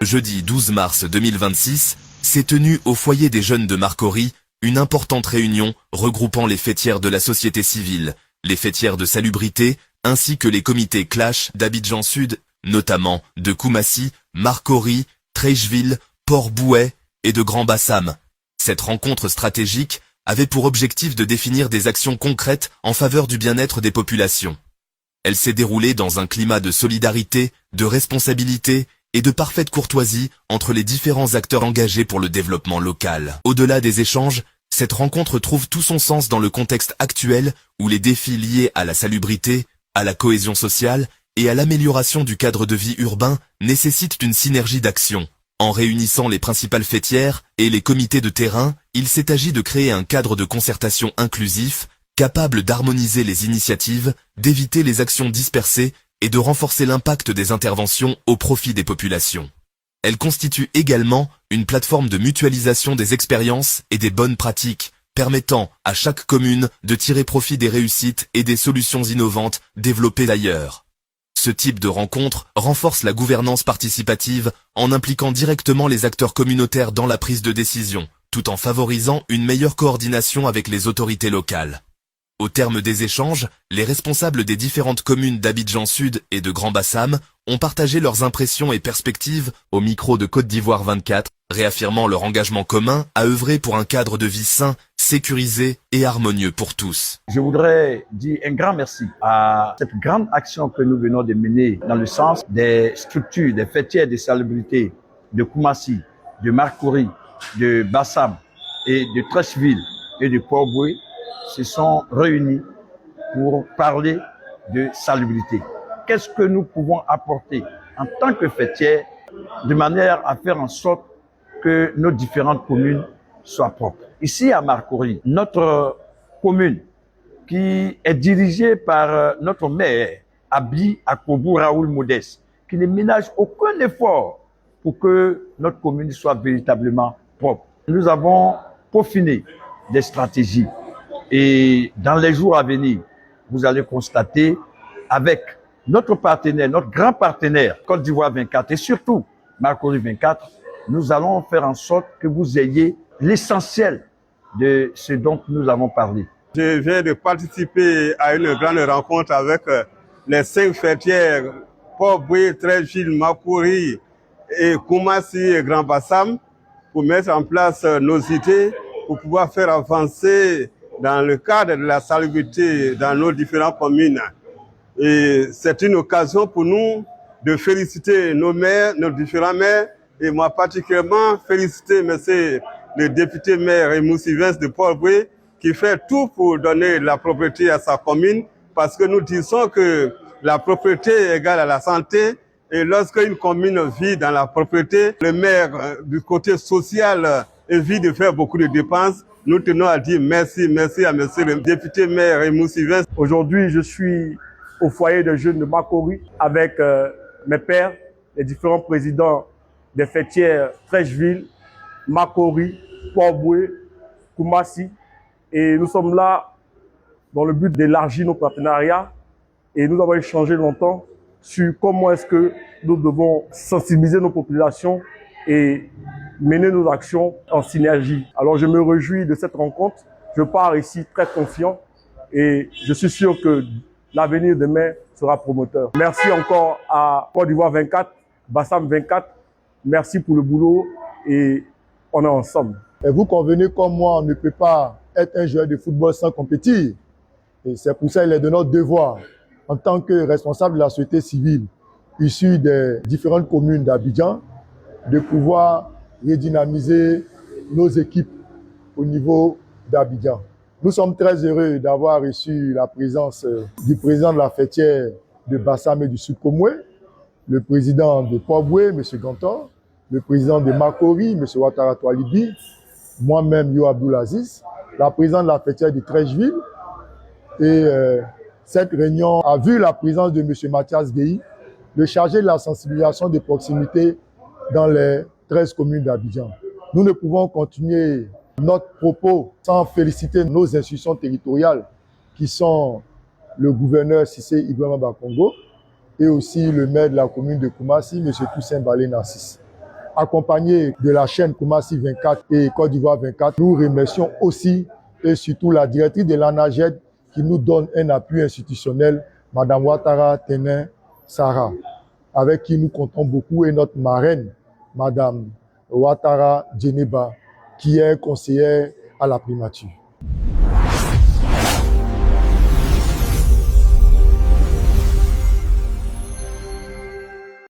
Jeudi 12 mars 2026, s'est tenue au foyer des jeunes de Marcory une importante réunion regroupant les fêtières de la société civile, les fêtières de salubrité, ainsi que les comités Clash d'Abidjan Sud, notamment de Koumassi, Marcory, Treichville, Port-Bouët et de Grand Bassam. Cette rencontre stratégique avait pour objectif de définir des actions concrètes en faveur du bien-être des populations. Elle s'est déroulée dans un climat de solidarité, de responsabilité et de parfaite courtoisie entre les différents acteurs engagés pour le développement local. Au-delà des échanges, cette rencontre trouve tout son sens dans le contexte actuel où les défis liés à la salubrité, à la cohésion sociale et à l'amélioration du cadre de vie urbain nécessitent une synergie d'action. En réunissant les principales fêtières et les comités de terrain, il s'est agi de créer un cadre de concertation inclusif, capable d'harmoniser les initiatives, d'éviter les actions dispersées et de renforcer l'impact des interventions au profit des populations. Elle constitue également une plateforme de mutualisation des expériences et des bonnes pratiques, permettant à chaque commune de tirer profit des réussites et des solutions innovantes développées ailleurs. Ce type de rencontre renforce la gouvernance participative en impliquant directement les acteurs communautaires dans la prise de décision, tout en favorisant une meilleure coordination avec les autorités locales. Au terme des échanges, les responsables des différentes communes d'Abidjan Sud et de Grand Bassam ont partagé leurs impressions et perspectives au micro de Côte d'Ivoire 24, réaffirmant leur engagement commun à œuvrer pour un cadre de vie sain, sécurisé et harmonieux pour tous. Je voudrais dire un grand merci à cette grande action que nous venons de mener dans le sens des structures, des fêtières de salubrité de Koumassi, de Marcory, de Bassam et de Treichville et de Port-Bouët se sont réunis pour parler de salubrité. Qu'est-ce que nous pouvons apporter en tant que fêtières de manière à faire en sorte que nos différentes communes soient propres. Ici à Marcory, notre commune qui est dirigée par notre maire, Abi Akobou Raoul Modeste, qui ne ménage aucun effort pour que notre commune soit véritablement propre. Nous avons peaufiné des stratégies et dans les jours à venir, vous allez constater avec notre partenaire, notre grand partenaire, Côte d'Ivoire 24 et surtout Marcory 24, nous allons faire en sorte que vous ayez l'essentiel de ce dont nous avons parlé. Je viens de participer à une grande rencontre avec les 5 fêtières, Port-Bouët, Treichville, Marcory et Koumassi et Grand Bassam pour mettre en place nos idées pour pouvoir faire avancer dans le cadre de la salubrité dans nos différentes communes. Et c'est une occasion pour nous de féliciter nos maires, nos différents maires, et moi particulièrement féliciter monsieur le député maire Raymond Sylvestre de Port-Bouët qui fait tout pour donner la propriété à sa commune parce que nous disons que la propriété est égale à la santé et lorsqu'une commune vit dans la propriété, le maire du côté social évite de faire beaucoup de dépenses. Nous tenons à dire merci à monsieur le député maire Raymond Sylvestre. Aujourd'hui, je suis au foyer de jeunes de Marcory avec mes pairs, les différents présidents des fêtières Treichville, Marcory, Port-Bouët, Koumassi. Et nous sommes là dans le but d'élargir nos partenariats et nous avons échangé longtemps sur comment est-ce que nous devons sensibiliser nos populations et mener nos actions en synergie. Alors je me réjouis de cette rencontre. Je pars ici très confiant et je suis sûr que l'avenir demain sera promoteur. Merci encore à Côte d'Ivoire 24, Bassam 24. Merci pour le boulot et on est ensemble. Et vous convenez comme moi, on ne peut pas être un joueur de football sans compétir. Et c'est pour ça qu'il est de notre devoir, en tant que responsable de la société civile, issu des différentes communes d'Abidjan, de pouvoir redynamiser nos équipes au niveau d'Abidjan. Nous sommes très heureux d'avoir reçu la présence du président de la fêtière de Bassam et du Sud-Komoué, le président de Port-Bouët, M. Gantor, le président de Marcory, M. Ouattara Toualibi, moi-même, Yo Abdoulaziz, la présidente de la fêtière de Treichville. Et cette réunion a vu la présence de M. Mathias Gueye, le chargé de la sensibilisation de proximité dans les 13 communes d'Abidjan. Nous ne pouvons continuer notre propos sans féliciter nos institutions territoriales qui sont le gouverneur Cissé Ibrahima Bakongo et aussi le maire de la commune de Koumassi, M. Toussaint Balé Narcisse. accompagnés de la chaîne Koumassi 24 et Côte d'Ivoire 24. Nous remercions aussi et surtout la directrice de l'ANAGED qui nous donne un appui institutionnel, Madame Ouattara Tenin Sarah, avec qui nous comptons beaucoup, et notre marraine, Madame Ouattara Djeneba, qui est conseillère à la primature.